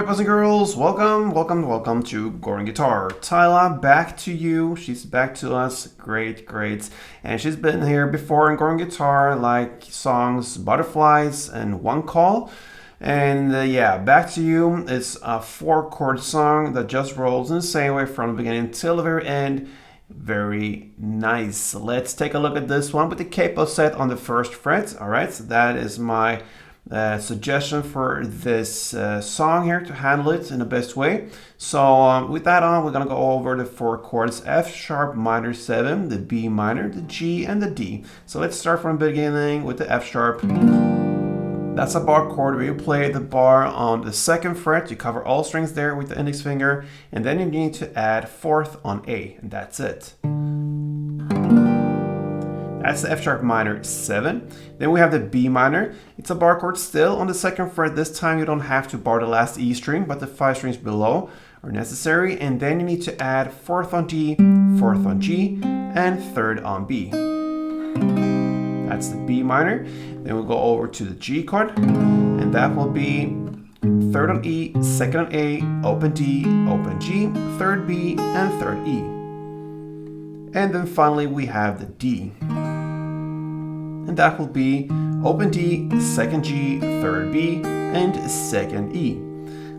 boys and girls, welcome to Gordon Guitar. Tyla, back to you. She's back to us. Great. And she's been here before in Gordon Guitar, like songs Butterflies and One Call. And yeah, back to you. It's a 4-chord song that just rolls in the same way from the beginning till the very end. Very nice. Let's take a look at this one with the capo set on the 1st fret. All right, so that is my suggestion for this song here to handle it in the best way. So with that on, we're gonna go over the 4 chords: F sharp minor 7, the B minor, the G, and the D. So let's start from the beginning with the F sharp. That's a bar chord where you play the bar on the 2nd fret. You cover all strings there with the index finger, and then you need to add 4th on A, and that's it. That's the F sharp minor 7. Then we have the B minor. It's a bar chord still on the 2nd fret. This time you don't have to bar the last E string, but the 5 strings below are necessary. And then you need to add 4th on D, 4th on G, and 3rd on B. That's the B minor. Then we'll go over to the G chord, and that will be 3rd on E, 2nd on A, open D, open G, 3rd B, and 3rd E. And then finally we have the D. And that will be open D, 2nd G, 3rd B, and 2nd E.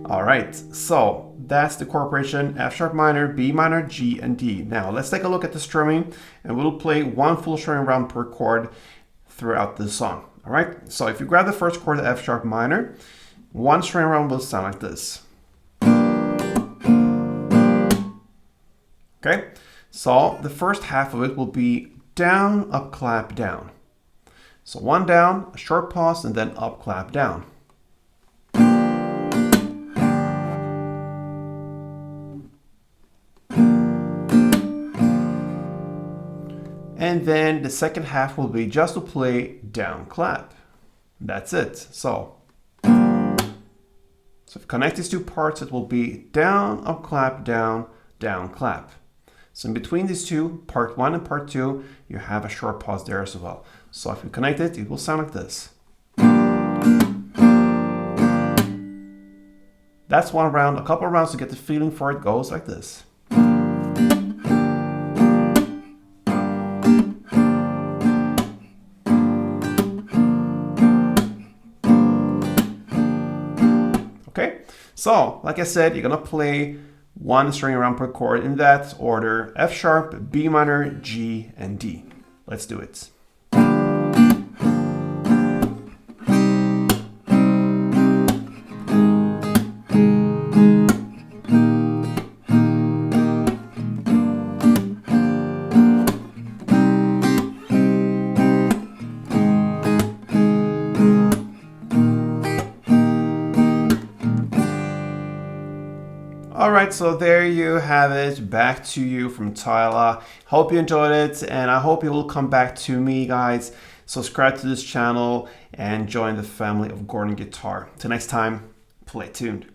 All right, so that's the chord progression: F sharp minor, B minor, G, and D. Now let's take a look at the strumming, and we'll play 1 full strumming round per chord throughout the song. All right, so if you grab the 1st chord, the F sharp minor, 1 strumming round will sound like this. Okay, so the first half of it will be down, up, clap, down. So 1 down, a short pause, and then up, clap, down. And then the 2nd half will be just to play down, clap. That's it. So if you connect these 2 parts, it will be down, up, clap, down, down, clap. So in between these 2, part 1 and part 2, you have a short pause there as well. So if you connect it, it will sound like this. That's 1 round. A couple of rounds to get the feeling for it goes like this. Okay, so like I said, you're gonna play 1 string around per chord in that order: F sharp, B minor, G, and D. Let's do it. Alright, so there you have it. Back to you from Tyla. Hope you enjoyed it, and I hope you will come back to me, guys. Subscribe to this channel and join the family of Gordon Guitar. Till next time, play tuned.